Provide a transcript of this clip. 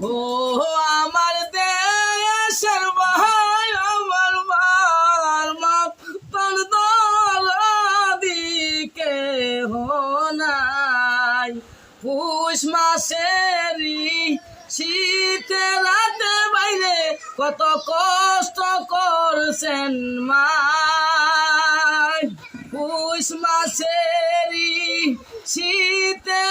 ও আমার দেশের ভাই আমার মার মা তোর দিকে নাই পুষ মাসেরই শীতে রাতে বাইরে কত কষ্ট করছেন মা পুষ মাসেরই শীতে